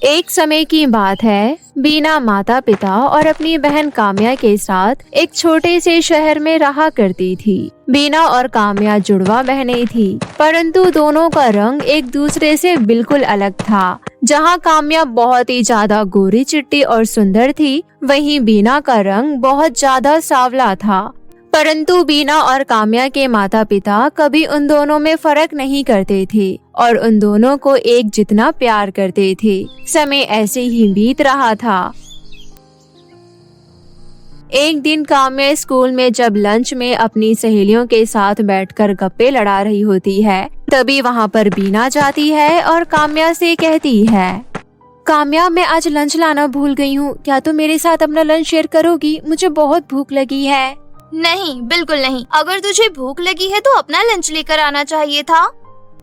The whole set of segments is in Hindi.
एक समय की बात है, बीना माता पिता और अपनी बहन काम्या के साथ एक छोटे से शहर में रहा करती थी। बीना और काम्या जुड़वा बहनें थी, परंतु दोनों का रंग एक दूसरे से बिल्कुल अलग था। जहाँ काम्या बहुत ही ज्यादा गोरी चिट्टी और सुंदर थी, वहीं बीना का रंग बहुत ज्यादा सांवला था। परंतु बीना और काम्या के माता पिता कभी उन दोनों में फर्क नहीं करते थे और उन दोनों को एक जितना प्यार करते थे। समय ऐसे ही बीत रहा था। एक दिन काम्या स्कूल में जब लंच में अपनी सहेलियों के साथ बैठकर गप्पे लड़ा रही होती है, तभी वहाँ पर बीना जाती है और काम्या से कहती है, काम्या, मैं आज लंच लाना भूल गई हूँ, क्या तुम मेरे साथ अपना लंच शेयर करोगी? मुझे बहुत भूख लगी है। नहीं, बिल्कुल नहीं। अगर तुझे भूख लगी है तो अपना लंच लेकर आना चाहिए था।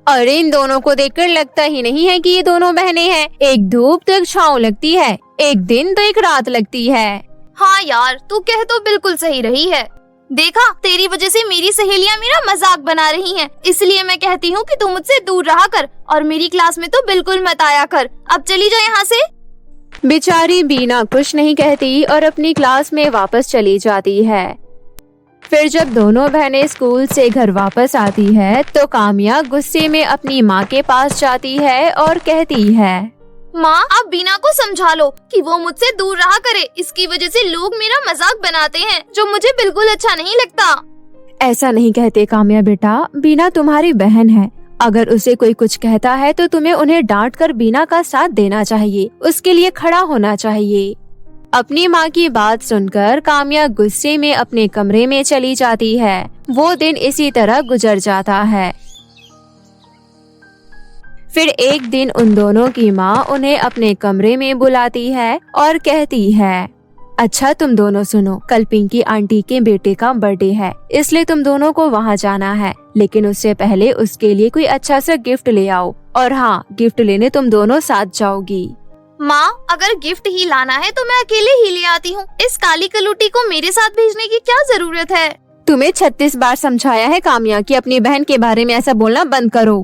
अरे, इन दोनों को देखकर लगता ही नहीं है कि ये दोनों बहनें हैं। एक धूप तो एक छाँव लगती है, एक दिन तो एक रात लगती है। हाँ यार, तू कह तो बिल्कुल सही रही है। देखा, तेरी वजह से मेरी सहेलियाँ मेरा मजाक बना रही हैं, इसलिए मैं कहती हूँ कि तू मुझसे दूर रहा कर और मेरी क्लास में तो बिल्कुल मत आया कर। अब चली जा यहाँ से। बेचारी बीना कुछ नहीं कहती और अपनी क्लास में वापस चली जाती है। फिर जब दोनों बहनें स्कूल से घर वापस आती है तो काम्या गुस्से में अपनी माँ के पास जाती है और कहती है, माँ, आप बीना को समझा लो कि वो मुझसे दूर रहा करे। इसकी वजह से लोग मेरा मजाक बनाते हैं, जो मुझे बिल्कुल अच्छा नहीं लगता। ऐसा नहीं कहते काम्या बेटा, बीना तुम्हारी बहन है। अगर उसे कोई कुछ कहता है तो तुम्हें उन्हें डांट कर बीना का साथ देना चाहिए, उसके लिए खड़ा होना चाहिए। अपनी माँ की बात सुनकर काम्या गुस्से में अपने कमरे में चली जाती है। वो दिन इसी तरह गुजर जाता है। फिर एक दिन उन दोनों की माँ उन्हें अपने कमरे में बुलाती है और कहती है, अच्छा तुम दोनों सुनो, कल पिंकी आंटी के बेटे का बर्थडे है, इसलिए तुम दोनों को वहाँ जाना है, लेकिन उससे पहले उसके लिए कोई अच्छा सा गिफ्ट ले आओ। और हाँ, गिफ्ट लेने तुम दोनों साथ जाओगी। माँ, अगर गिफ्ट ही लाना है तो मैं अकेले ही ले आती हूँ। इस काली कलूटी को मेरे साथ भेजने की क्या जरूरत है? तुम्हें 36 बार समझाया है काम्या कि अपनी बहन के बारे में ऐसा बोलना बंद करो।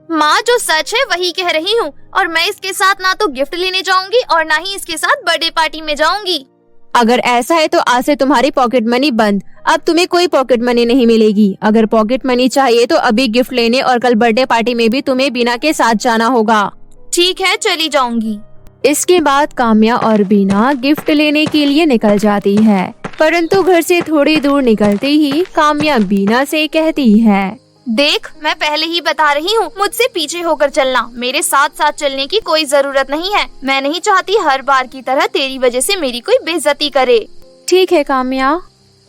माँ, जो सच है वही कह रही हूँ, और मैं इसके साथ ना तो गिफ्ट लेने जाऊंगी और ना ही इसके साथ बर्थडे पार्टी में जाऊंगी। अगर ऐसा है तो आज से तुम्हारी पॉकेट मनी बंद। अब तुम्हें कोई पॉकेट मनी नहीं मिलेगी। अगर पॉकेट मनी चाहिए तो अभी गिफ्ट लेने और कल बर्थडे पार्टी में भी तुम्हें बीना के साथ जाना होगा। ठीक है, चली जाऊंगी। इसके बाद काम्या और बीना गिफ्ट लेने के लिए निकल जाती है, परंतु घर से थोड़ी दूर निकलते ही काम्या बीना से कहती है, देख, मैं पहले ही बता रही हूँ, मुझसे पीछे होकर चलना। मेरे साथ साथ चलने की कोई जरूरत नहीं है। मैं नहीं चाहती हर बार की तरह तेरी वजह से मेरी कोई बेइज्जती करे। ठीक है काम्या।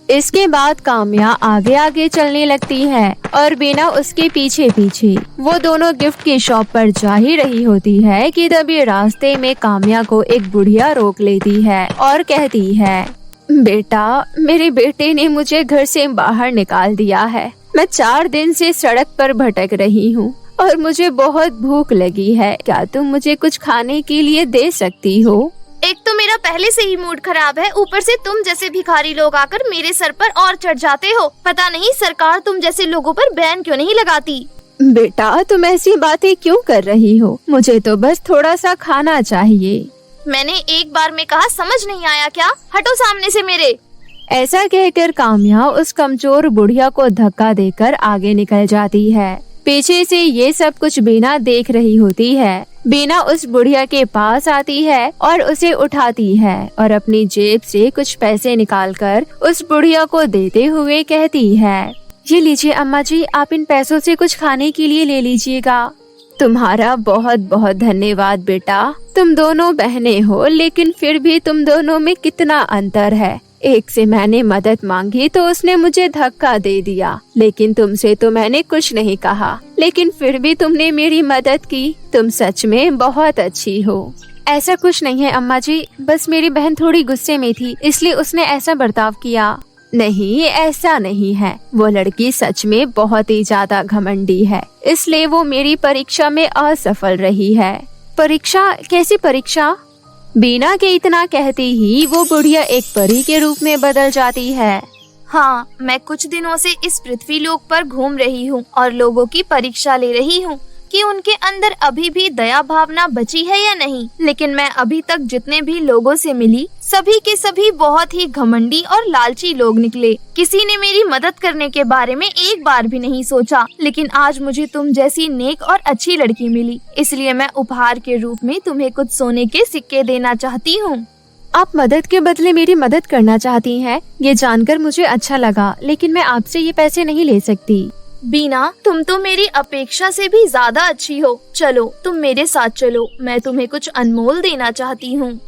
इसके बाद काम्या आगे आगे चलने लगती है और बीना उसके पीछे पीछे। वो दोनों गिफ्ट की शॉप पर जा ही रही होती है कि तभी रास्ते में काम्या को एक बुढ़िया रोक लेती है और कहती है, बेटा, मेरे बेटे ने मुझे घर से बाहर निकाल दिया है। मैं 4 दिन से सड़क पर भटक रही हूँ और मुझे बहुत भूख लगी है। क्या तुम मुझे कुछ खाने के लिए दे सकती हो? एक तो मेरा पहले से ही मूड खराब है, ऊपर से तुम जैसे भिखारी लोग आकर मेरे सर पर और चढ़ जाते हो। पता नहीं सरकार तुम जैसे लोगों पर बैन क्यों नहीं लगाती। बेटा, तुम ऐसी बातें क्यों कर रही हो? मुझे तो बस थोड़ा सा खाना चाहिए। मैंने एक बार में कहा, समझ नहीं आया क्या? हटो सामने से मेरे। ऐसा कहकर काम्या उस कमजोर बुढ़िया को धक्का देकर आगे निकल जाती है। पीछे से ये सब कुछ बीना देख रही होती है। बीना उस बुढ़िया के पास आती है और उसे उठाती है और अपनी जेब से कुछ पैसे निकालकर उस बुढ़िया को देते हुए कहती है, ये लीजिए अम्मा जी, आप इन पैसों से कुछ खाने के लिए ले लीजिएगा। तुम्हारा बहुत बहुत धन्यवाद बेटा। तुम दोनों बहनें हो, लेकिन फिर भी तुम दोनों में कितना अंतर है। एक से मैंने मदद मांगी तो उसने मुझे धक्का दे दिया, लेकिन तुमसे तो मैंने कुछ नहीं कहा, लेकिन फिर भी तुमने मेरी मदद की। तुम सच में बहुत अच्छी हो। ऐसा कुछ नहीं है अम्मा जी, बस मेरी बहन थोड़ी गुस्से में थी, इसलिए उसने ऐसा बर्ताव किया। नहीं, ऐसा नहीं है। वो लड़की सच में बहुत ही ज्यादा घमंडी है, इसलिए वो मेरी परीक्षा में असफल रही है। परीक्षा? कैसी परीक्षा? बीना के इतना कहती ही वो बुढ़िया एक परी के रूप में बदल जाती है। हाँ, मैं कुछ दिनों से इस पृथ्वी लोक पर घूम रही हूँ और लोगों की परीक्षा ले रही हूँ कि उनके अंदर अभी भी दया भावना बची है या नहीं, लेकिन मैं अभी तक जितने भी लोगों से मिली सभी के सभी बहुत ही घमंडी और लालची लोग निकले। किसी ने मेरी मदद करने के बारे में एक बार भी नहीं सोचा, लेकिन आज मुझे तुम जैसी नेक और अच्छी लड़की मिली, इसलिए मैं उपहार के रूप में तुम्हें कुछ सोने के सिक्के देना चाहती हूँ। आप मदद के बदले मेरी मदद करना चाहती हैं, ये जानकर मुझे अच्छा लगा, लेकिन मैं आपसे ये पैसे नहीं ले सकती। बीना, तुम तो मेरी अपेक्षा से भी ज्यादा अच्छी हो। चलो तुम मेरे साथ चलो, मैं तुम्हें कुछ अनमोल देना चाहती हूँ।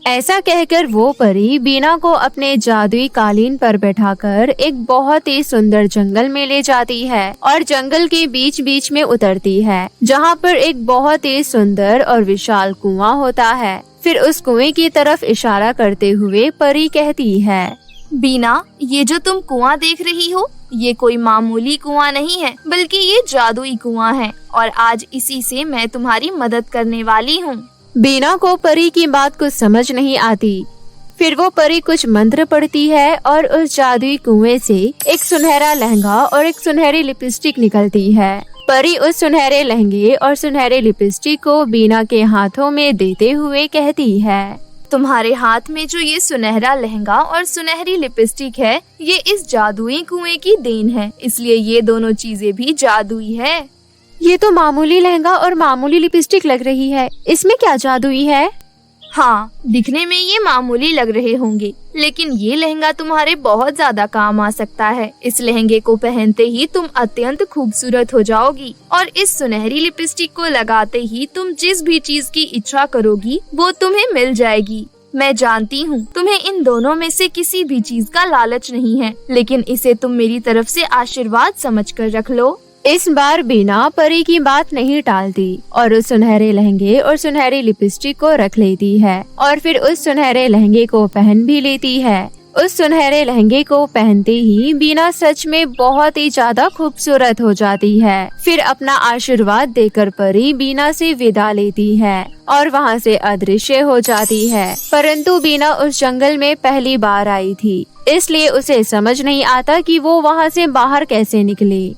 ऐसा कहकर वो परी बीना को अपने जादुई कालीन पर बैठाकर एक बहुत ही सुंदर जंगल में ले जाती है और जंगल के बीच बीच में उतरती है, जहाँ पर एक बहुत ही सुंदर और विशाल कुआं होता है। फिर उस कुएं की तरफ इशारा करते हुए परी कहती है, बीना, ये जो तुम कुआं देख रही हो, ये कोई मामूली कुआं नहीं है, बल्कि ये जादुई कुआं है और आज इसी से मैं तुम्हारी मदद करने वाली हूँ। बीना को परी की बात कुछ समझ नहीं आती। फिर वो परी कुछ मंत्र पढ़ती है और उस जादुई कुएं से एक सुनहरा लहंगा और एक सुनहरी लिपस्टिक निकलती है। परी उस सुनहरे लहंगे और सुनहरे लिपस्टिक को बीना के हाथों में देते हुए कहती है, तुम्हारे हाथ में जो ये सुनहरा लहंगा और सुनहरी लिपस्टिक है, ये इस जादुई कुएं की देन है, इसलिए ये दोनों चीजें भी जादुई है। ये तो मामूली लहंगा और मामूली लिपस्टिक लग रही है, इसमें क्या जादुई है? हाँ, दिखने में ये मामूली लग रहे होंगे, लेकिन ये लहंगा तुम्हारे बहुत ज्यादा काम आ सकता है। इस लहंगे को पहनते ही तुम अत्यंत खूबसूरत हो जाओगी और इस सुनहरी लिपस्टिक को लगाते ही तुम जिस भी चीज की इच्छा करोगी वो तुम्हें मिल जाएगी। मैं जानती हूँ तुम्हें इन दोनों में से किसी भी चीज का लालच नहीं है, लेकिन इसे तुम मेरी तरफ से आशीर्वाद समझकर रख लो। इस बार बीना परी की बात नहीं टालती और उस सुनहरे लहंगे और सुनहरी लिपस्टिक को रख लेती है और फिर उस सुनहरे लहंगे को पहन भी लेती है। उस सुनहरे लहंगे को पहनते ही बीना सच में बहुत ही ज्यादा खूबसूरत हो जाती है। फिर अपना आशीर्वाद देकर परी बीना से विदा लेती है और वहाँ से अदृश्य हो जाती है। परंतु बीना उस जंगल में पहली बार आई थी, इसलिए उसे समझ नहीं आता कि वो वहाँ से बाहर कैसे निकले।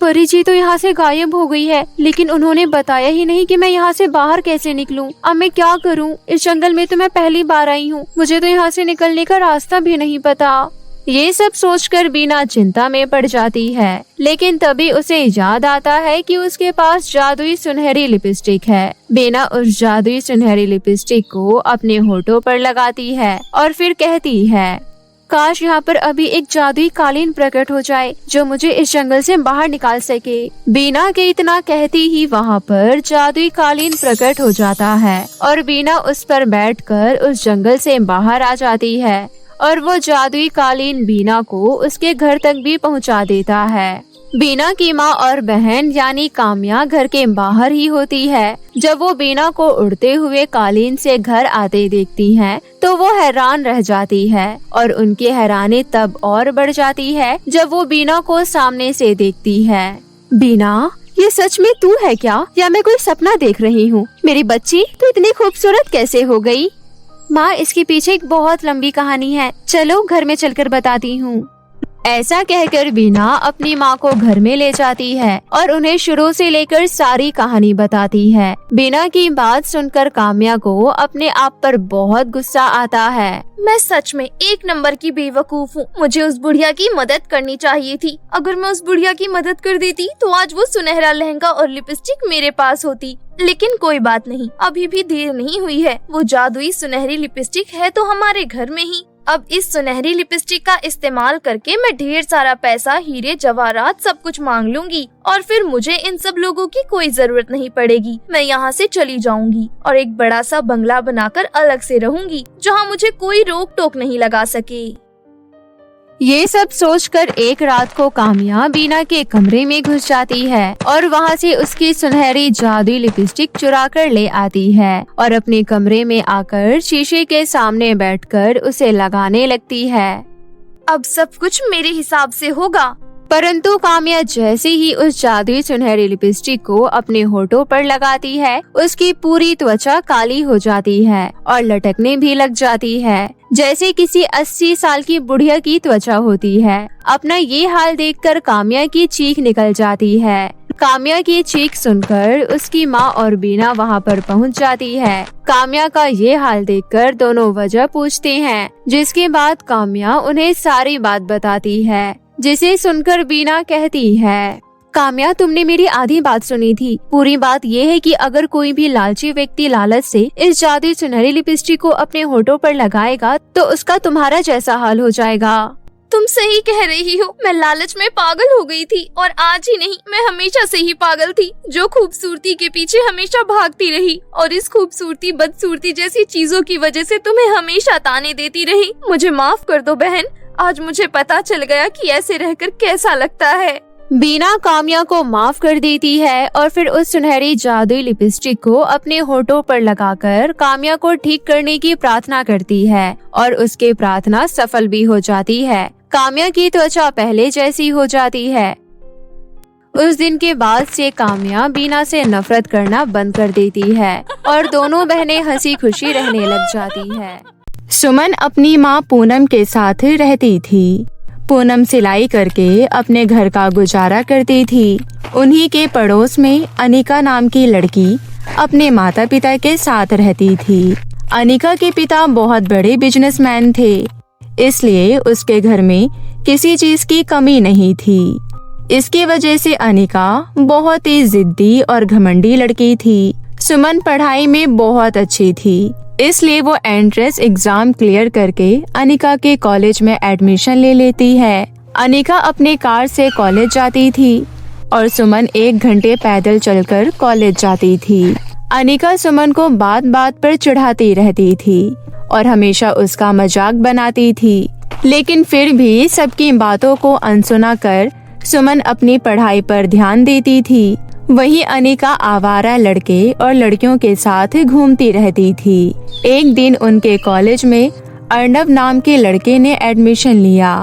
परी जी तो यहाँ से गायब हो गई है, लेकिन उन्होंने बताया ही नहीं कि मैं यहाँ से बाहर कैसे निकलूं। अब मैं क्या करूं? इस जंगल में तो मैं पहली बार आई हूँ, मुझे तो यहाँ से निकलने का रास्ता भी नहीं पता। ये सब सोचकर बीना चिंता में पड़ जाती है, लेकिन तभी उसे याद आता है कि उसके पास जादुई सुनहरी लिपस्टिक है। बीना उस जादुई सुनहरी लिपस्टिक को अपने होठों पर लगाती है और फिर कहती है, काश यहाँ पर अभी एक जादुई कालीन प्रकट हो जाए जो मुझे इस जंगल से बाहर निकाल सके। बीना के इतना कहती ही वहाँ पर जादुई कालीन प्रकट हो जाता है और बीना उस पर बैठकर उस जंगल से बाहर आ जाती है और वो जादुई कालीन बीना को उसके घर तक भी पहुँचा देता है। बीना की माँ और बहन यानी काम्या घर के बाहर ही होती है। जब वो बीना को उड़ते हुए कालीन से घर आते देखती हैं, तो वो हैरान रह जाती है और उनकी हैरानी तब और बढ़ जाती है जब वो बीना को सामने से देखती है। बीना, ये सच में तू है क्या, या मैं कोई सपना देख रही हूँ? मेरी बच्ची, तू इतनी खूबसूरत कैसे हो गई? माँ, इसके पीछे एक बहुत लंबी कहानी है, चलो घर में चलकर बताती हूँ। ऐसा कहकर बीना अपनी माँ को घर में ले जाती है और उन्हें शुरू से लेकर सारी कहानी बताती है। बीना की बात सुनकर काम्या को अपने आप पर बहुत गुस्सा आता है। मैं सच में एक नंबर की बेवकूफ हूँ। मुझे उस बुढ़िया की मदद करनी चाहिए थी। अगर मैं उस बुढ़िया की मदद कर देती तो आज वो सुनहरा लहंगा और लिपस्टिक मेरे पास होती। लेकिन कोई बात नहीं, अभी भी देर नहीं हुई है। वो जादुई सुनहरी लिपस्टिक है तो हमारे घर में ही। अब इस सुनहरी लिपस्टिक का इस्तेमाल करके मैं ढेर सारा पैसा, हीरे जवाहरात सब कुछ मांग लूंगी और फिर मुझे इन सब लोगों की कोई जरूरत नहीं पड़ेगी। मैं यहाँ से चली जाऊंगी और एक बड़ा सा बंगला बनाकर अलग से रहूंगी जहाँ मुझे कोई रोक टोक नहीं लगा सके। ये सब सोचकर एक रात को काम्या बीना के कमरे में घुस जाती है और वहाँ से उसकी सुनहरी जादुई लिपस्टिक चुरा कर ले आती है और अपने कमरे में आकर शीशे के सामने बैठकर उसे लगाने लगती है। अब सब कुछ मेरे हिसाब से होगा। परंतु काम्या जैसे ही उस जादुई सुनहरी लिपस्टिक को अपने होठों पर लगाती है, उसकी पूरी त्वचा काली हो जाती है और लटकने भी लग जाती है, जैसे किसी 80 साल की बुढ़िया की त्वचा होती है। अपना ये हाल देखकर काम्या की चीख निकल जाती है। काम्या की चीख सुनकर उसकी माँ और बीना वहाँ पर पहुँच जाती है। काम्या का ये हाल देखकर दोनों वजह पूछते हैं, जिसके बाद काम्या उन्हें सारी बात बताती है, जिसे सुनकर बीना कहती है, काम्या तुमने मेरी आधी बात सुनी थी। पूरी बात ये है कि अगर कोई भी लालची व्यक्ति लालच से इस जादुई सुनहरी लिपस्टिक को अपने होठों पर लगाएगा तो उसका तुम्हारा जैसा हाल हो जाएगा। तुम सही कह रही हो, मैं लालच में पागल हो गई थी और आज ही नहीं, मैं हमेशा से ही पागल थी, जो खूबसूरती के पीछे हमेशा भागती रही और इस खूबसूरती बदसूरती जैसी चीजों की वजह से तुम्हें हमेशा ताने देती रही। मुझे माफ कर दो बहन, आज मुझे पता चल गया कि ऐसे रहकर कैसा लगता है। बीना काम्या को माफ कर देती है और फिर उस सुनहरी जादुई लिपस्टिक को अपने होठों पर लगाकर काम्या को ठीक करने की प्रार्थना करती है और उसकी प्रार्थना सफल भी हो जाती है। काम्या की त्वचा पहले जैसी हो जाती है। उस दिन के बाद से काम्या बीना से नफरत करना बंद कर देती है और दोनों बहनें हंसी खुशी रहने लग जाती है। सुमन अपनी माँ पूनम के साथ रहती थी। पूनम सिलाई करके अपने घर का गुजारा करती थी। उन्हीं के पड़ोस में अनिका नाम की लड़की अपने माता पिता के साथ रहती थी। अनिका के पिता बहुत बड़े बिजनेसमैन थे, इसलिए उसके घर में किसी चीज की कमी नहीं थी। इसकी वजह से अनिका बहुत ही जिद्दी और घमंडी लड़की थी। सुमन पढ़ाई में बहुत अच्छी थी, इसलिए वो एंट्रेंस एग्जाम क्लियर करके अनिका के कॉलेज में एडमिशन ले लेती है। अनिका अपने कार से कॉलेज जाती थी और सुमन 1 घंटे पैदल चलकर कॉलेज जाती थी। अनिका सुमन को बात बात पर चिढ़ाती रहती थी और हमेशा उसका मजाक बनाती थी, लेकिन फिर भी सबकी बातों को अनसुना कर सुमन अपनी पढ़ाई पर ध्यान देती थी। वहीं अनिका आवारा लड़के और लड़कियों के साथ घूमती रहती थी। एक दिन उनके कॉलेज में अर्नव नाम के लड़के ने एडमिशन लिया।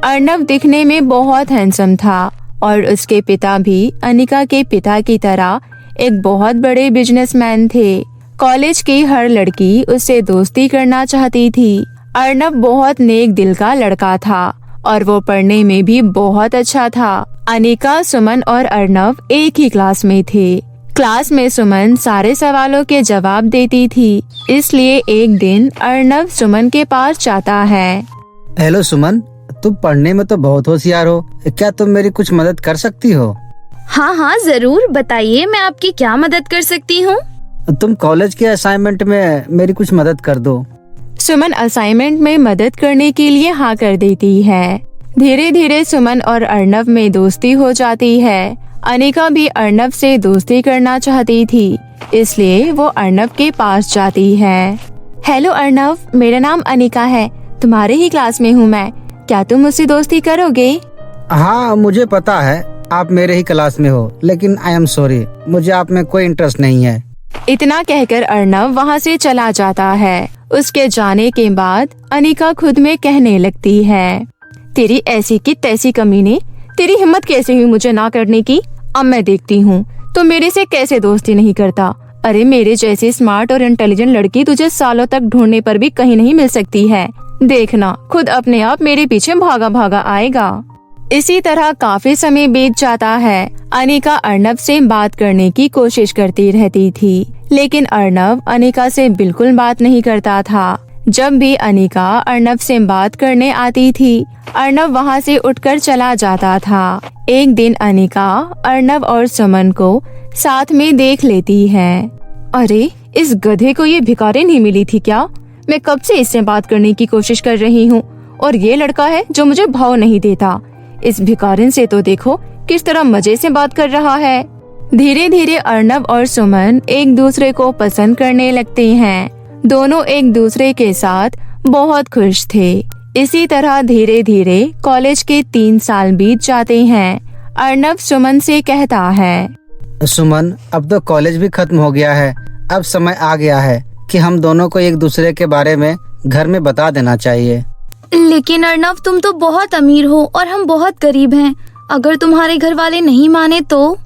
अर्नव दिखने में बहुत हैंडसम था और उसके पिता भी अनिका के पिता की तरह एक बहुत बड़े बिजनेसमैन थे। कॉलेज की हर लड़की उससे दोस्ती करना चाहती थी। अर्नव बहुत नेक दिल का लड़का था और वो पढ़ने में भी बहुत अच्छा था। अनिका, सुमन और अर्नव एक ही क्लास में थे। क्लास में सुमन सारे सवालों के जवाब देती थी, इसलिए एक दिन अर्नव सुमन के पास जाता है। हेलो सुमन, तुम पढ़ने में तो बहुत होशियार हो, क्या तुम मेरी कुछ मदद कर सकती हो? हाँ हाँ जरूर, बताइए मैं आपकी क्या मदद कर सकती हूँ। तुम कॉलेज के असाइनमेंट में मेरी कुछ मदद कर दो। सुमन असाइनमेंट में मदद करने के लिए हाँ कर देती है। धीरे धीरे सुमन और अर्नव में दोस्ती हो जाती है। अनिका भी अर्नव से दोस्ती करना चाहती थी, इसलिए वो अर्नव के पास जाती है। हेलो अर्नव, मेरा नाम अनिका है, तुम्हारे ही क्लास में हूँ मैं, क्या तुम मुझसे दोस्ती करोगे? हाँ, मुझे पता है आप मेरे ही क्लास में हो, लेकिन आई एम सॉरी, मुझे आप में कोई इंटरेस्ट नहीं है। इतना कहकर अर्नव वहाँ से चला जाता है। उसके जाने के बाद अनिका खुद में कहने लगती है, तेरी ऐसी की तैसी कमीने, तेरी हिम्मत कैसे हुई मुझे ना करने की? अब मैं देखती हूँ तो मेरे से कैसे दोस्ती नहीं करता। अरे मेरे जैसी स्मार्ट और इंटेलिजेंट लड़की तुझे सालों तक ढूंढने पर भी कहीं नहीं मिल सकती है। देखना खुद अपने आप मेरे पीछे भागा भागा आएगा। इसी तरह काफी समय बीत जाता है। अनिका अर्नव से बात करने की कोशिश करती रहती थी, लेकिन अर्नव अनिका से बिल्कुल बात नहीं करता था। जब भी अनिका अर्नव से बात करने आती थी, अर्नव वहाँ से उठकर चला जाता था। एक दिन अनिका अर्नव और सुमन को साथ में देख लेती है। अरे इस गधे को ये भिखारी नहीं मिली थी क्या? मैं कब से इससे बात करने की कोशिश कर रही हूँ और ये लड़का है जो मुझे भाव नहीं देता। इस भिखारिन से तो देखो किस तरह मजे से बात कर रहा है। धीरे धीरे अर्नव और सुमन एक दूसरे को पसंद करने लगते हैं। दोनों एक दूसरे के साथ बहुत खुश थे। इसी तरह धीरे धीरे कॉलेज के 3 साल बीत जाते हैं। अर्नव सुमन से कहता है, सुमन, अब तो कॉलेज भी खत्म हो गया है, अब समय आ गया है कि हम दोनों को एक दूसरे के बारे में घर में बता देना चाहिए। लेकिन अर्नव, तुम तो बहुत अमीर हो और हम बहुत गरीब हैं। अगर तुम्हारे घर वाले नहीं माने तो?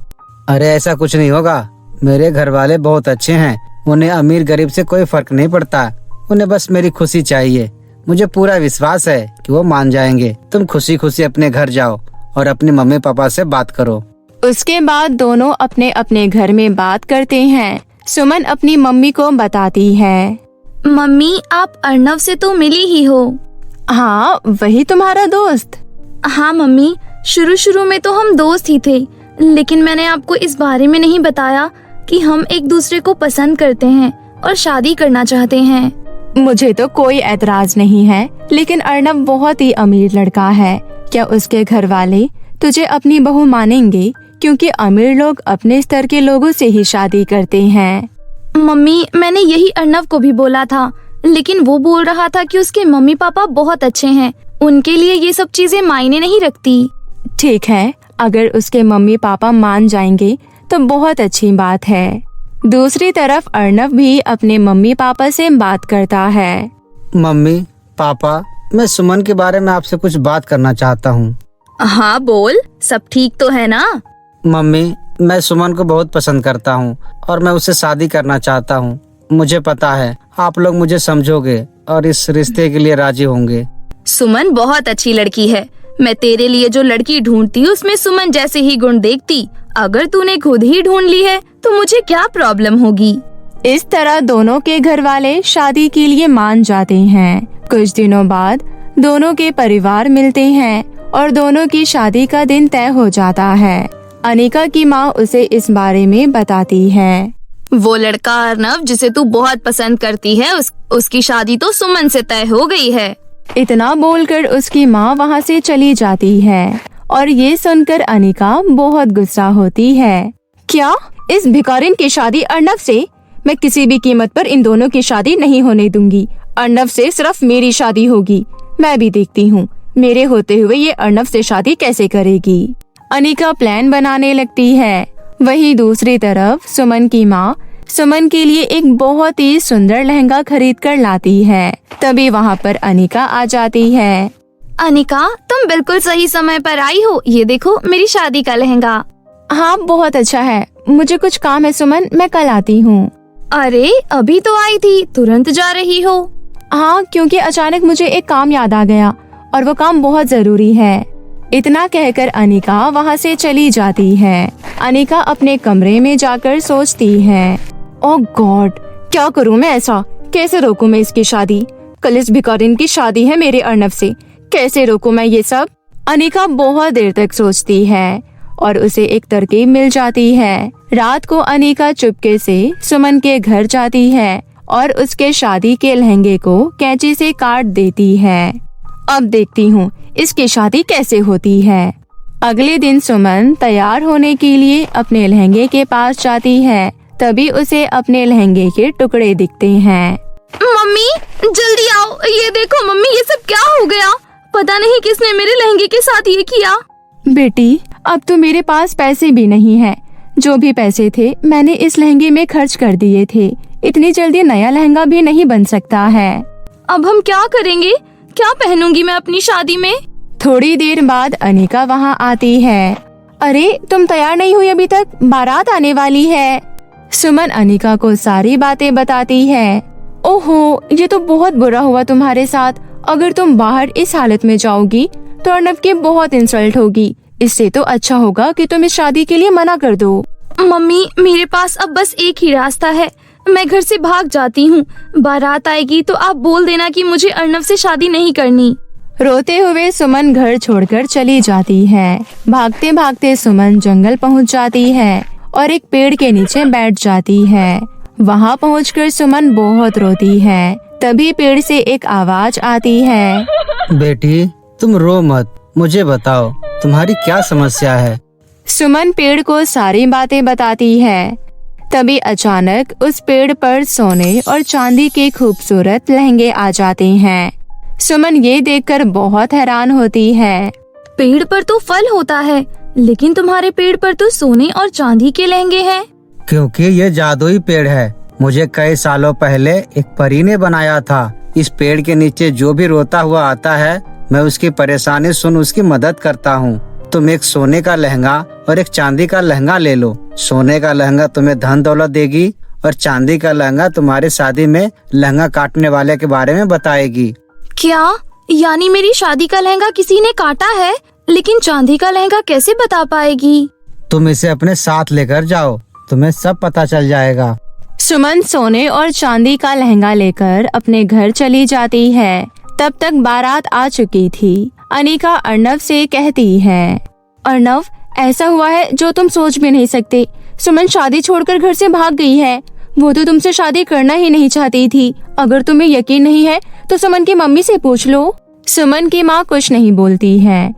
अरे ऐसा कुछ नहीं होगा, मेरे घर वाले बहुत अच्छे हैं। उन्हें अमीर गरीब से कोई फर्क नहीं पड़ता, उन्हें बस मेरी खुशी चाहिए। मुझे पूरा विश्वास है कि वो मान जाएंगे। तुम खुशी खुशी अपने घर जाओ और अपनी मम्मी पापा से बात करो। उसके बाद दोनों अपने अपने घर में बात करते हैं। सुमन अपनी मम्मी को बताती है। मम्मी, आप अर्नव से तो मिली ही हो। हाँ, वही तुम्हारा दोस्त। हाँ मम्मी, शुरू में तो हम दोस्त ही थे, लेकिन मैंने आपको इस बारे में नहीं बताया कि हम एक दूसरे को पसंद करते हैं और शादी करना चाहते हैं। मुझे तो कोई एतराज नहीं है, लेकिन अर्नव बहुत ही अमीर लड़का है। क्या उसके घर वाले तुझे अपनी बहू मानेंगे? क्योंकि अमीर लोग अपने स्तर के लोगों से ही शादी करते हैं। मम्मी, मैंने यही अर्नव को भी बोला था, लेकिन वो बोल रहा था कि उसके मम्मी पापा बहुत अच्छे हैं, उनके लिए ये सब चीजें मायने नहीं रखती। ठीक है, अगर उसके मम्मी पापा मान जाएंगे तो बहुत अच्छी बात है। दूसरी तरफ अर्नव भी अपने मम्मी पापा से बात करता है। मम्मी पापा, मैं सुमन के बारे में आपसे कुछ बात करना चाहता हूँ। हाँ बोल, सब ठीक तो है ना? मम्मी, मैं सुमन को बहुत पसंद करता हूँ और मैं उससे शादी करना चाहता हूँ। मुझे पता है आप लोग मुझे समझोगे और इस रिश्ते के लिए राजी होंगे। सुमन बहुत अच्छी लड़की है। मैं तेरे लिए जो लड़की ढूंढती उसमें सुमन जैसे ही गुण देखती। अगर तूने खुद ही ढूंढ ली है तो मुझे क्या प्रॉब्लम होगी। इस तरह दोनों के घर वाले शादी के लिए मान जाते हैं। कुछ दिनों बाद दोनों के परिवार मिलते हैं और दोनों की शादी का दिन तय हो जाता है। अनिका की माँ उसे इस बारे में बताती है। वो लड़का अर्नव जिसे तू बहुत पसंद करती है, उसकी शादी तो सुमन से तय हो गई है। इतना बोलकर उसकी माँ वहाँ से चली जाती है और ये सुनकर अनिका बहुत गुस्सा होती है। क्या? इस भिखारिन की शादी अर्नव से? मैं किसी भी कीमत पर इन दोनों की शादी नहीं होने दूंगी। अर्नव से सिर्फ मेरी शादी होगी। मैं भी देखती हूँ मेरे होते हुए ये अर्नव से शादी कैसे करेगी। अनिका प्लान बनाने लगती है। वहीं दूसरी तरफ सुमन की माँ सुमन के लिए एक बहुत ही सुंदर लहंगा खरीद कर लाती है। तभी वहाँ पर अनिका आ जाती है। अनिका, तुम बिल्कुल सही समय पर आई हो। ये देखो मेरी शादी का लहंगा। हाँ, बहुत अच्छा है। मुझे कुछ काम है सुमन, मैं कल आती हूँ। अरे अभी तो आई थी, तुरंत जा रही हो? हाँ, क्योंकि अचानक मुझे एक काम याद आ गया और वो काम बहुत जरूरी है। इतना कहकर अनिका वहाँ से चली जाती है। अनिका अपने कमरे में जाकर सोचती है, ओह गॉड, क्या करूँ मैं ऐसा? कैसे रोकूं मैं इसकी शादी? कल इस भिखारिन की शादी है मेरे अर्नव से, कैसे रोकूं मैं ये सब? अनिका बहुत देर तक सोचती है और उसे एक तरकीब मिल जाती है। रात को अनिका चुपके से सुमन के घर जाती है और उसके शादी के लहंगे को कैंची से काट देती है। अब देखती हूँ इसकी शादी कैसे होती है। अगले दिन सुमन तैयार होने के लिए अपने लहंगे के पास जाती है। तभी उसे अपने लहंगे के टुकड़े दिखते हैं। मम्मी जल्दी आओ, ये देखो मम्मी, ये सब क्या हो गया? पता नहीं किसने मेरे लहंगे के साथ ये किया। बेटी, अब तो मेरे पास पैसे भी नहीं हैं। जो भी पैसे थे मैंने इस लहंगे में खर्च कर दिए थे। इतनी जल्दी नया लहंगा भी नहीं बन सकता है। अब हम क्या करेंगे? क्या पहनूंगी मैं अपनी शादी में? थोड़ी देर बाद अनिका वहाँ आती है। अरे तुम तैयार नहीं हुई अभी तक, बारात आने वाली है। सुमन अनिका को सारी बातें बताती है। ओहो, ये तो बहुत बुरा हुआ तुम्हारे साथ। अगर तुम बाहर इस हालत में जाओगी तो अर्नव की बहुत इंसल्ट होगी। इससे तो अच्छा होगा कि तुम इस शादी के लिए मना कर दो। मम्मी, मेरे पास अब बस एक ही रास्ता है। मैं घर से भाग जाती हूँ। बारात आएगी तो आप बोल देना कि मुझे अर्नव से शादी नहीं करनी। रोते हुए सुमन घर छोड़कर चली जाती है। भागते भागते सुमन जंगल पहुँच जाती है और एक पेड़ के नीचे बैठ जाती है। वहाँ पहुँचकर सुमन बहुत रोती है। तभी पेड़ से एक आवाज आती है। बेटी, तुम रो मत, मुझे बताओ तुम्हारी क्या समस्या है। सुमन पेड़ को सारी बातें बताती है। तभी अचानक उस पेड़ पर सोने और चांदी के खूबसूरत लहंगे आ जाते हैं। सुमन ये देखकर बहुत हैरान होती है। पेड़ पर तो फल होता है, लेकिन तुम्हारे पेड़ पर तो सोने और चांदी के लहंगे हैं। क्योंकि ये जादुई पेड़ है। मुझे कई सालों पहले एक परी ने बनाया था। इस पेड़ के नीचे जो भी रोता हुआ आता है, मैं उसकी परेशानी सुन उसकी मदद करता हूँ। तुम एक सोने का लहंगा और एक चांदी का लहंगा ले लो। सोने का लहंगा तुम्हें धन दौलत देगी और चांदी का लहंगा तुम्हारी शादी में लहंगा काटने वाले के बारे में बताएगी। क्या? यानी मेरी शादी का लहंगा किसी ने काटा है, लेकिन चांदी का लहंगा कैसे बता पाएगी? तुम इसे अपने साथ लेकर जाओ, तुम्हें सब पता चल जाएगा। सुमन सोने और चांदी का लहंगा लेकर अपने घर चली जाती है। तब तक बारात आ चुकी थी। अनिका अर्णव से कहती है, अर्णव, ऐसा हुआ है जो तुम सोच भी नहीं सकते। सुमन शादी छोड़कर घर से भाग गई है। वो तो तुमसे शादी करना ही नहीं चाहती थी। अगर तुम्हें यकीन नहीं है तो सुमन की मम्मी से पूछ लो। सुमन की माँ कुछ नहीं बोलती है।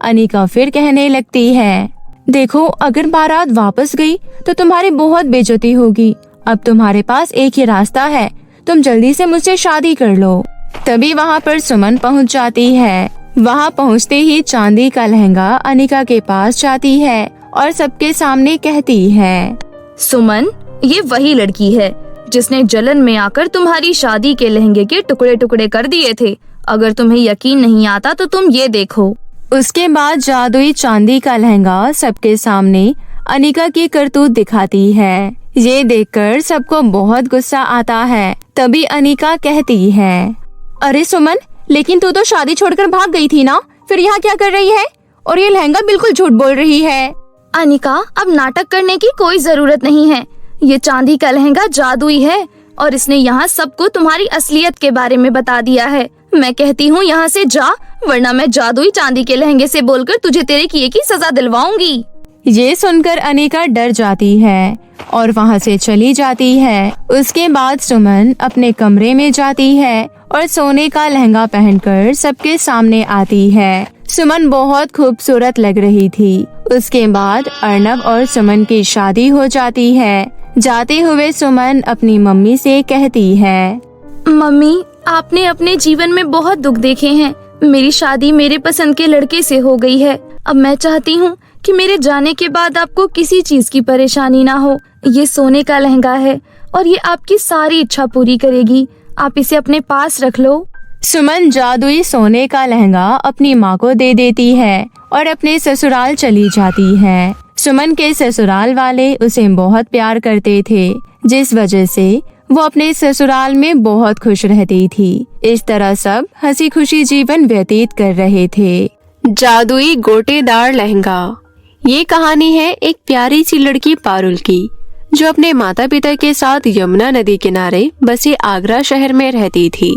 अनिका फिर कहने लगती है, देखो, अगर बारात वापस गई तो तुम्हारी बहुत बेइज्जती होगी। अब तुम्हारे पास एक ही रास्ता है, तुम जल्दी से मुझसे शादी कर लो। तभी वहाँ पर सुमन पहुँच जाती है। वहाँ पहुँचते ही चांदी का लहंगा अनिका के पास जाती है और सबके सामने कहती है, सुमन, ये वही लड़की है जिसने जलन में आकर तुम्हारी शादी के लहंगे के टुकड़े टुकड़े कर दिए थे। अगर तुम्हें यकीन नहीं आता तो तुम ये देखो। उसके बाद जादुई चांदी का लहंगा सबके सामने अनिका की करतूत दिखाती है। ये देखकर सबको बहुत गुस्सा आता है। तभी अनिका कहती है, अरे सुमन, लेकिन तू तो शादी छोड़कर भाग गई थी ना, फिर यहाँ क्या कर रही है? और ये लहंगा बिल्कुल झूठ बोल रही है। अनिका, अब नाटक करने की कोई जरूरत नहीं है। ये चांदी का लहंगा जादुई है और इसने यहाँ सबको तुम्हारी असलियत के बारे में बता दिया है। मैं कहती हूँ यहाँ से जा, वरना मैं जादुई चांदी के लहंगे से बोलकर तुझे तेरे किए की सजा दिलवाऊंगी। ये सुनकर अनिका डर जाती है और वहाँ से चली जाती है। उसके बाद सुमन अपने कमरे में जाती है और सोने का लहंगा पहनकर सबके सामने आती है। सुमन बहुत खूबसूरत लग रही थी। उसके बाद अर्णव और सुमन की शादी हो जाती है। जाते हुए सुमन अपनी मम्मी से कहती है, मम्मी, आपने अपने जीवन में बहुत दुख देखे हैं। मेरी शादी मेरे पसंद के लड़के से हो गई है। अब मैं चाहती हूँ कि मेरे जाने के बाद आपको किसी चीज की परेशानी ना हो। ये सोने का लहंगा है और ये आपकी सारी इच्छा पूरी करेगी। आप इसे अपने पास रख लो। सुमन जादुई सोने का लहंगा अपनी माँ को दे देती है और अपने ससुराल चली जाती है। सुमन के ससुराल वाले उसे बहुत प्यार करते थे, जिस वजह से वो अपने ससुराल में बहुत खुश रहती थी। इस तरह सब हंसी खुशी जीवन व्यतीत कर रहे थे। जादुई गोटेदार लहंगा। ये कहानी है एक प्यारी सी लड़की पारुल की, जो अपने माता पिता के साथ यमुना नदी किनारे बसे आगरा शहर में रहती थी।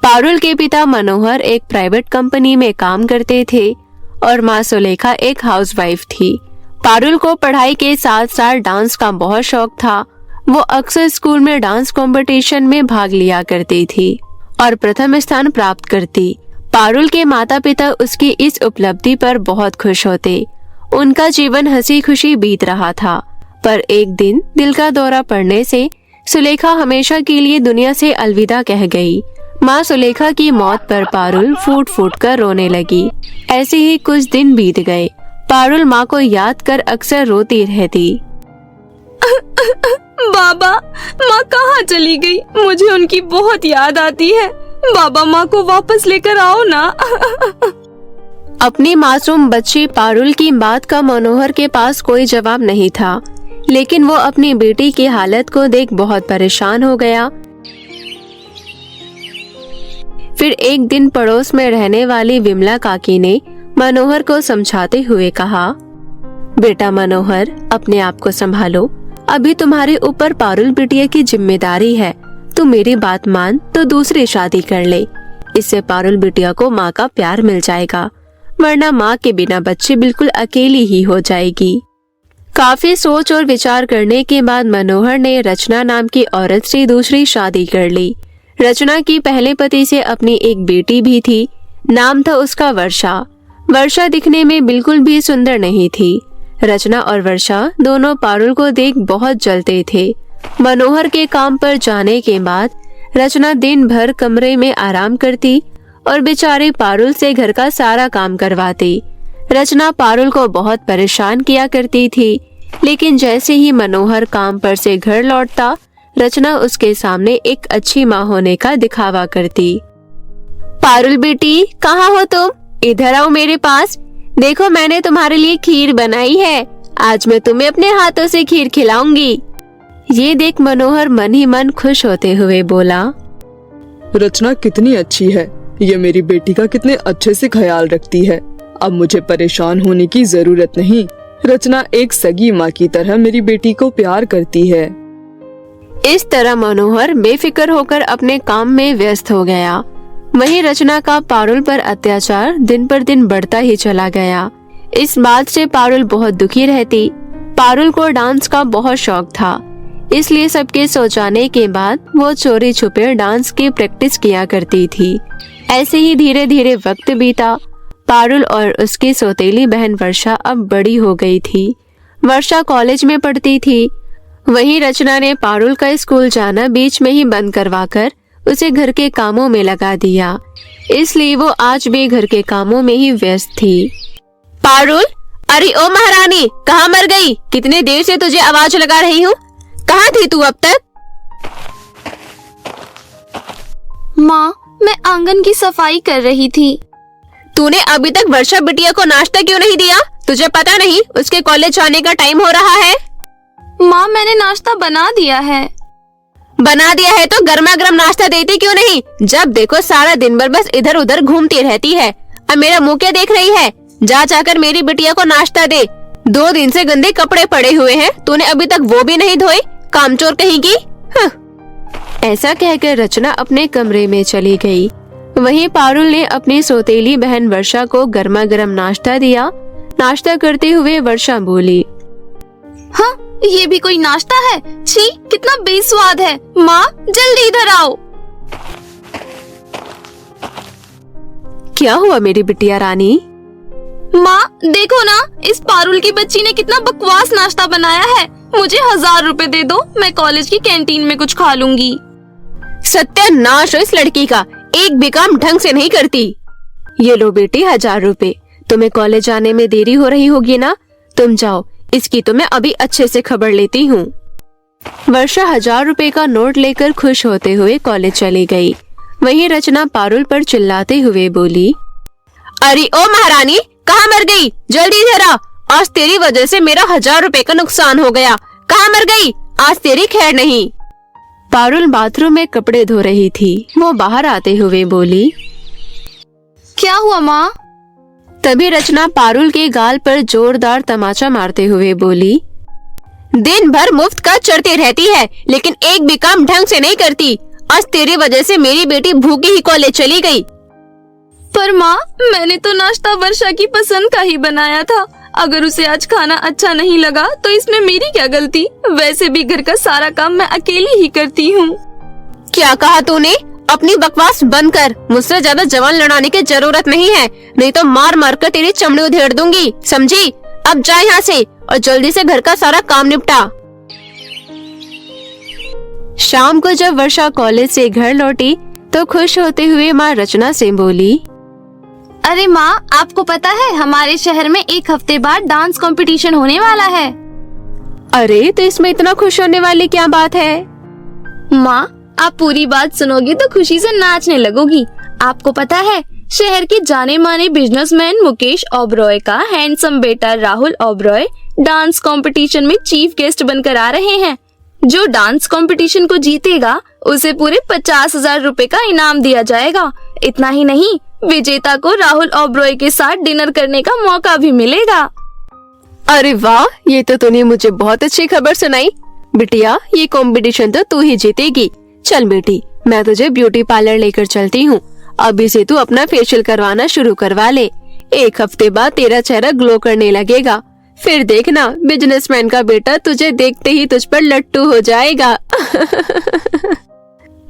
पारुल के पिता मनोहर एक प्राइवेट कंपनी में काम करते थे और माँ सुलेखा एक हाउसवाइफ थी। पारुल को पढ़ाई के साथ साथ डांस का बहुत शौक था। वो अक्सर स्कूल में डांस कंपटीशन में भाग लिया करती थी और प्रथम स्थान प्राप्त करती। पारुल के माता पिता उसकी इस उपलब्धि पर बहुत खुश होते। उनका जीवन हंसी खुशी बीत रहा था, पर एक दिन दिल का दौरा पड़ने से सुलेखा हमेशा के लिए दुनिया से अलविदा कह गई। माँ सुलेखा की मौत पर पारुल फूट फूट कर रोने लगी। ऐसे ही कुछ दिन बीत गए। पारुल माँ को याद कर अक्सर रोती रहती। बाबा, माँ कहाँ चली गई? मुझे उनकी बहुत याद आती है। बाबा, माँ को वापस लेकर आओ ना। अपनी मासूम बच्ची पारुल की बात का मनोहर के पास कोई जवाब नहीं था, लेकिन वो अपनी बेटी की हालत को देख बहुत परेशान हो गया। फिर एक दिन पड़ोस में रहने वाली विमला काकी ने मनोहर को समझाते हुए कहा, बेटा मनोहर, अपने आप को संभालो। अभी तुम्हारे ऊपर पारुल बिटिया की जिम्मेदारी है। तू मेरी बात मान तो दूसरी शादी कर ले। इससे पारुल बिटिया को माँ का प्यार मिल जाएगा, वरना माँ के बिना बच्ची बिल्कुल अकेली ही हो जाएगी। काफी सोच और विचार करने के बाद मनोहर ने रचना नाम की औरत से दूसरी शादी कर ली। रचना की पहले पति से अपनी एक बेटी भी थी। नाम था उसका वर्षा। वर्षा दिखने में बिल्कुल भी सुंदर नहीं थी। रचना और वर्षा दोनों पारुल को देख बहुत जलते थे। मनोहर के काम पर जाने के बाद रचना दिन भर कमरे में आराम करती और बेचारे पारुल से घर का सारा काम करवाती। रचना पारुल को बहुत परेशान किया करती थी, लेकिन जैसे ही मनोहर काम पर से घर लौटता, रचना उसके सामने एक अच्छी माँ होने का दिखावा करती। पारुल बेटी, कहाँ हो तुम? इधर आओ मेरे पास। देखो, मैंने तुम्हारे लिए खीर बनाई है। आज मैं तुम्हें अपने हाथों से खीर खिलाऊंगी। ये देख मनोहर मन ही मन खुश होते हुए बोला, रचना कितनी अच्छी है। ये मेरी बेटी का कितने अच्छे से ख्याल रखती है। अब मुझे परेशान होने की जरूरत नहीं। रचना एक सगी माँ की तरह मेरी बेटी को प्यार करती है। इस तरह मनोहर बेफिक्र होकर अपने काम में व्यस्त हो गया। वहीं रचना का पारुल पर अत्याचार दिन पर दिन बढ़ता ही चला गया। इस बात से पारुल बहुत दुखी रहती। पारुल को डांस का बहुत शौक था, इसलिए सबके सो जाने के बाद वो चोरी छुपे डांस की प्रैक्टिस किया करती थी। ऐसे ही धीरे धीरे वक्त बीता। पारुल और उसकी सौतेली बहन वर्षा अब बड़ी हो गई थी। वर्षा कॉलेज में पढ़ती थी। वहीं रचना ने पारुल का स्कूल जाना बीच में ही बंद करवाकर उसे घर के कामों में लगा दिया, इसलिए वो आज भी घर के कामों में ही व्यस्त थी। पारुल, अरे ओ महारानी, कहाँ मर गई? कितने देर से तुझे आवाज लगा रही हूँ, कहाँ थी तू अब तक? माँ, मैं आंगन की सफाई कर रही थी। तूने अभी तक वर्षा बिटिया को नाश्ता क्यों नहीं दिया? तुझे पता नहीं उसके कॉलेज जाने का टाइम हो रहा है? माँ, मैंने नाश्ता बना दिया है। बना दिया है तो गर्मा गर्म नाश्ता देती क्यों नहीं? जब देखो सारा दिन भर बस इधर उधर घूमती रहती है। अब मेरा मुंह क्या देख रही है? जा जाकर मेरी बिटिया को नाश्ता दे। 2 दिन से गंदे कपड़े पड़े हुए हैं, तूने अभी तक वो भी नहीं धोए, कामचोर कहेगी। ऐसा कहकर रचना अपने कमरे में चली गई। वहीं पारुल ने अपनी सौतेली बहन वर्षा को गर्मा गर्म नाश्ता दिया। नाश्ता करते हुए वर्षा बोली, हाँ, ये भी कोई नाश्ता है? छी, कितना बेस्वाद है। माँ, जल्दी इधर आओ। क्या हुआ मेरी बिटिया रानी? माँ, देखो ना, इस पारुल की बच्ची ने कितना बकवास नाश्ता बनाया है। मुझे 1000 रुपए दे दो, मैं कॉलेज की कैंटीन में कुछ खा लूंगी। सत्यानाश हो इस लड़की का, एक भी काम ढंग से नहीं करती। ये लो बेटी 1000 रुपए। तुम्हें कॉलेज जाने में देरी हो रही होगी ना, तुम जाओ, इसकी तो मैं अभी अच्छे से खबर लेती हूँ। वर्षा 1000 रुपए का नोट लेकर खुश होते हुए कॉलेज चली गई। वहीं रचना पारुल पर चिल्लाते हुए बोली, अरे ओ महारानी, कहाँ मर गई? जल्दी इधर आ, आज तेरी वजह से मेरा 1000 रुपए का नुकसान हो गया। कहाँ मर गई? आज तेरी खैर नहीं। पारुल बाथरूम में कपड़े धो रही थी। वो बाहर आते हुए बोली, क्या हुआ माँ? तभी रचना पारुल के गाल पर जोरदार तमाचा मारते हुए बोली, दिन भर मुफ्त का चढ़ती रहती है, लेकिन एक भी काम ढंग से नहीं करती। आज तेरी वजह से मेरी बेटी भूखी ही कॉलेज चली गई। पर माँ, मैंने तो नाश्ता वर्षा की पसंद का ही बनाया था। अगर उसे आज खाना अच्छा नहीं लगा तो इसमें मेरी क्या गलती? वैसे भी घर का सारा काम मैं अकेली ही करती हूँ। क्या कहा तूने? अपनी बकवास बंद कर। मुझसे ज्यादा जवान लड़ाने की जरूरत नहीं है, नहीं तो मार मार कर तेरी चमड़ी उधेड़ दूंगी, समझी? अब जा यहाँ से और जल्दी से घर का सारा काम निपटा। शाम को जब वर्षा कॉलेज से घर लौटी तो खुश होते हुए माँ रचना से बोली, अरे माँ, आपको पता है हमारे शहर में 1 हफ्ते बाद डांस कंपटीशन होने वाला है। अरे, तो इसमें इतना खुश होने वाली क्या बात है? माँ, आप पूरी बात सुनोगी तो खुशी से नाचने लगोगी। आपको पता है, शहर के जाने माने बिजनेसमैन मुकेश ओबरॉय का हैंडसम बेटा राहुल ओबरॉय डांस कंपटीशन में चीफ गेस्ट बनकर आ रहे हैं। जो डांस कंपटीशन को जीतेगा उसे पूरे 50,000 रुपए का इनाम दिया जाएगा। इतना ही नहीं, विजेता को राहुल ओबरॉय के साथ डिनर करने का मौका भी मिलेगा। अरे वाह, ये तो तूने मुझे बहुत अच्छी खबर सुनाई। बिटिया, ये कंपटीशन तो तू ही जीतेगी। चल बेटी, मैं तुझे ब्यूटी पार्लर लेकर चलती हूँ। अभी से तू अपना फेशियल करवाना शुरू करवा ले। 1 हफ्ते बाद तेरा चेहरा ग्लो करने लगेगा। फिर देखना, बिजनेसमैन का बेटा तुझे देखते ही तुझ पर लट्टू हो जाएगा।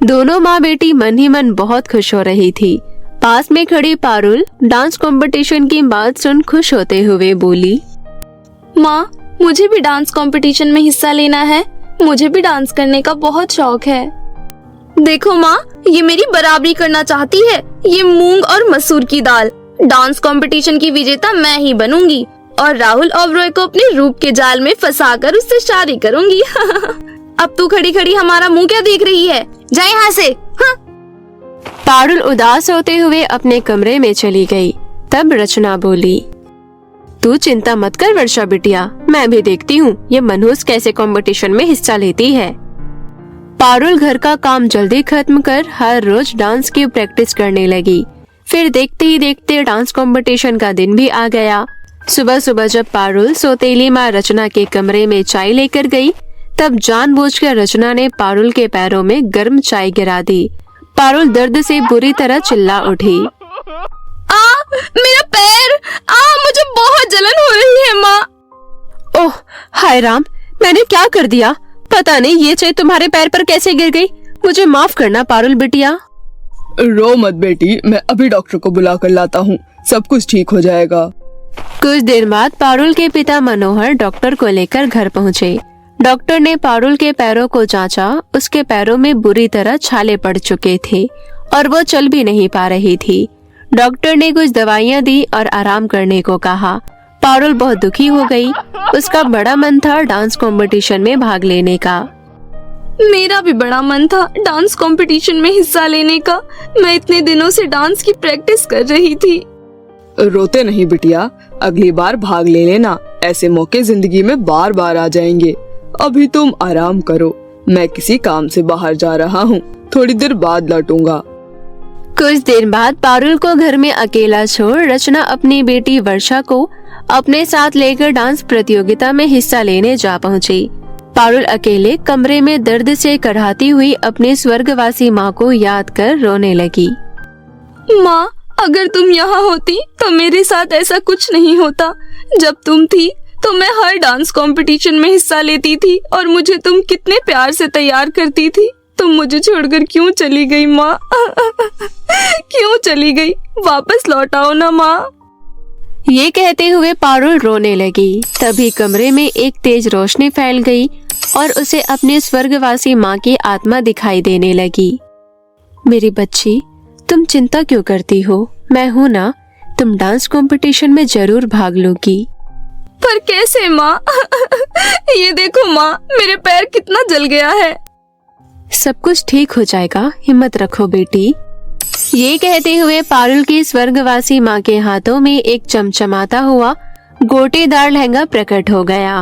दोनों माँ बेटी मन ही मन बहुत खुश हो रही थी। पास में खड़ी पारुल डांस कंपटीशन की बात सुन खुश होते हुए बोली, माँ, मुझे भी डांस कंपटीशन में हिस्सा लेना है। मुझे भी डांस करने का बहुत शौक है। देखो माँ, ये मेरी बराबरी करना चाहती है। ये मूंग और मसूर की दाल। डांस कंपटीशन की विजेता मैं ही बनूंगी और राहुल ओबरॉय को अपने रूप के जाल में फंसाकर उससे शादी करूंगी। अब तू खड़ी खड़ी हमारा मुंह क्या देख रही है? जा यहाँ से। हाँ। पारुल उदास होते हुए अपने कमरे में चली गई। तब रचना बोली, तू चिंता मत कर वर्षा बिटिया, मैं भी देखती हूँ ये मनहूस कैसे कंपटीशन में हिस्सा लेती है। पारुल घर का काम जल्दी खत्म कर हर रोज डांस की प्रैक्टिस करने लगी। फिर देखते ही देखते डांस कंपटीशन का दिन भी आ गया। सुबह सुबह जब पारुल सौतेली माँ रचना के कमरे में चाय लेकर गई, तब जानबूझकर रचना ने पारुल के पैरों में गर्म चाय गिरा दी। पारुल दर्द से बुरी तरह चिल्ला उठी। मेरा पैर! मुझे बहुत जलन हो रही है माँ। ओह हाय राम, मैंने क्या कर दिया? पता नहीं ये चाय तुम्हारे पैर पर कैसे गिर गई। मुझे माफ करना पारुल बिटिया। रो मत बेटी, मैं अभी डॉक्टर को बुला कर लाता हूँ, सब कुछ ठीक हो जाएगा। कुछ देर बाद पारुल के पिता मनोहर डॉक्टर को लेकर घर पहुँचे। डॉक्टर ने पारुल के पैरों को जांचा। उसके पैरों में बुरी तरह छाले पड़ चुके थे और वो चल भी नहीं पा रही थी। डॉक्टर ने कुछ दवाइयाँ दी और आराम करने को कहा। पारुल बहुत दुखी हो गई। उसका बड़ा मन था डांस कंपटीशन में भाग लेने का। मेरा भी बड़ा मन था डांस कंपटीशन में हिस्सा लेने का। मैं इतने दिनों से डांस की प्रैक्टिस कर रही थी। रोते नहीं बिटिया, अगली बार भाग ले लेना। ऐसे मौके जिंदगी में बार बार आ जाएंगे। अभी तुम आराम करो, मैं किसी काम से बाहर जा रहा हूँ, थोड़ी देर बाद लौटूंगा। कुछ देर बाद पारुल को घर में अकेला छोड़ रचना अपनी बेटी वर्षा को अपने साथ लेकर डांस प्रतियोगिता में हिस्सा लेने जा पहुंची। पारुल अकेले कमरे में दर्द से कराहती हुई अपने स्वर्गवासी माँ को याद कर रोने लगी। माँ, अगर तुम यहाँ होती तो मेरे साथ ऐसा कुछ नहीं होता। जब तुम थी तो मैं हर डांस कंपटीशन में हिस्सा लेती थी और मुझे तुम कितने प्यार से तैयार करती थी। तुम मुझे छोड़कर क्यों चली गई माँ? क्यों चली गई? वापस लौट आओ ना माँ। ये कहते हुए पारुल रोने लगी। तभी कमरे में एक तेज रोशनी फैल गई और उसे अपने स्वर्गवासी माँ की आत्मा दिखाई देने लगी। मेरी बच्ची, तुम चिंता क्यों करती हो? मैं हूँ ना, तुम डांस कंपटीशन में जरूर भाग लोगी। पर कैसे माँ? ये देखो माँ, मेरे पैर कितना जल गया है। सब कुछ ठीक हो जाएगा, हिम्मत रखो बेटी। ये कहते हुए पारुल की स्वर्गवासी माँ के हाथों में एक चमचमाता हुआ गोटेदार लहंगा प्रकट हो गया।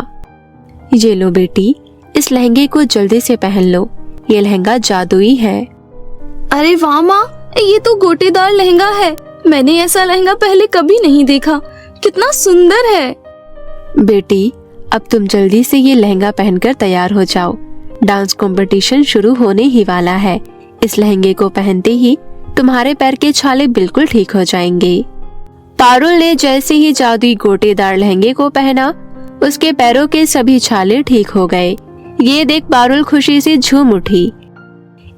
ये लो बेटी, इस लहंगे को जल्दी से पहन लो। ये लहंगा जादुई है। अरे वाह माँ, ये तो गोटेदार लहंगा है। मैंने ऐसा लहंगा पहले कभी नहीं देखा। कितना सुंदर है। बेटी, अब तुम जल्दी से ये लहंगा पहनकर तैयार हो जाओ। डांस कंपटीशन शुरू होने ही वाला है। इस लहंगे को पहनते ही तुम्हारे पैर के छाले बिल्कुल ठीक हो जाएंगे। पारुल ने जैसे ही जादुई गोटेदार लहंगे को पहना, उसके पैरों के सभी छाले ठीक हो गए। ये देख पारुल खुशी से झूम उठी।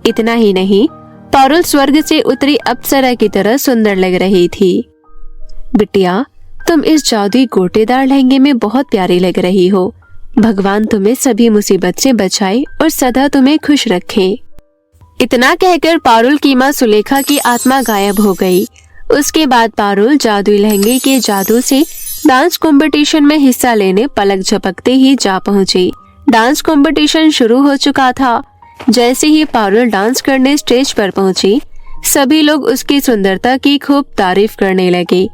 इतना ही नहीं, पारुल स्वर्ग से उतरी अप्सरा की तरह सुंदर लग रही थी। बिटिया, तुम इस जादुई गोटेदार लहंगे में बहुत प्यारी लग रही हो। भगवान तुम्हें सभी मुसीबत से बचाए और सदा तुम्हें खुश रखे। इतना कहकर पारुल की माँ सुलेखा की आत्मा गायब हो गई। उसके बाद पारुल जादुई लहंगे के जादू से डांस कंपटीशन में हिस्सा लेने पलक झपकते ही जा पहुंची। डांस कंपटीशन शुरू हो चुका था। जैसे ही पारुल डांस करने स्टेज पर पहुंची, सभी लोग उसकी सुंदरता की खूब तारीफ करने लगे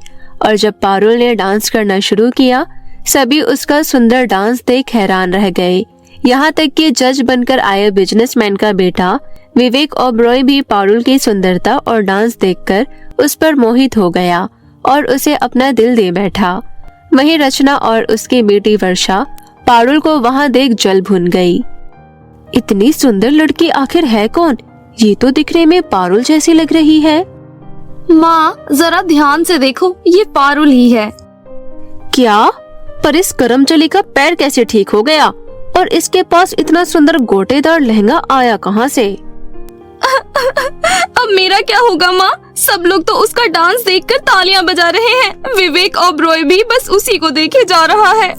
और जब पारुल ने डांस करना शुरू किया, सभी उसका सुंदर डांस देख हैरान रह गए। यहाँ तक कि जज बनकर आए बिजनेसमैन का बेटा विवेक ओबरॉय भी पारुल की सुंदरता और डांस देखकर उस पर मोहित हो गया और उसे अपना दिल दे बैठा। वहीं रचना और उसकी बेटी वर्षा पारुल को वहाँ देख जल भुन गई। इतनी सुंदर लड़की आखिर है कौन? ये तो दिखने में पारुल जैसी लग रही है। माँ, जरा ध्यान से देखो, ये पारुल ही है। क्या? पर इस करमचली का पैर कैसे ठीक हो गया और इसके पास इतना सुंदर गोटेदार लहंगा आया कहाँ से? अब मेरा क्या होगा माँ? सब लोग तो उसका डांस देखकर तालियां बजा रहे हैं। विवेक ओबरॉय भी बस उसी को देखे जा रहा है।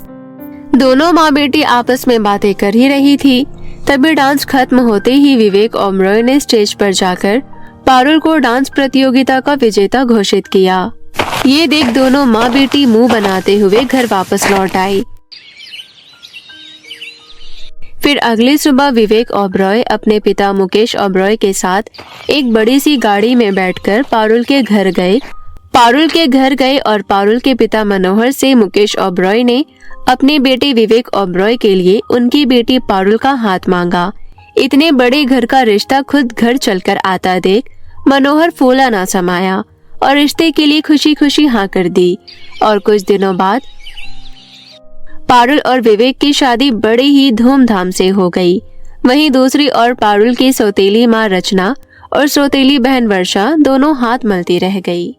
दोनों माँ बेटी आपस में बातें कर ही रही थी। तभी डांस खत्म होते ही विवेक ओबरॉय ने स्टेज पर जाकर पारुल को डांस प्रतियोगिता का विजेता घोषित किया। ये देख दोनों माँ बेटी मुंह बनाते हुए घर वापस लौट आई। फिर अगली सुबह विवेक ओबरॉय अपने पिता मुकेश ओबरॉय के साथ एक बड़ी सी गाड़ी में बैठकर पारुल के घर गए और पारुल के पिता मनोहर से मुकेश ओबरॉय ने अपनी बेटी विवेक ओबरॉय के लिए उनकी बेटी पारुल का हाथ मांगा। इतने बड़े घर का रिश्ता खुद घर चलकर आता देख मनोहर फूला ना समाया और रिश्ते के लिए खुशी खुशी हाँ कर दी। और कुछ दिनों बाद पारुल और विवेक की शादी बड़ी ही धूमधाम से हो गई। वहीं दूसरी ओर पारुल की सौतेली माँ रचना और सौतेली बहन वर्षा दोनों हाथ मलती रह गई।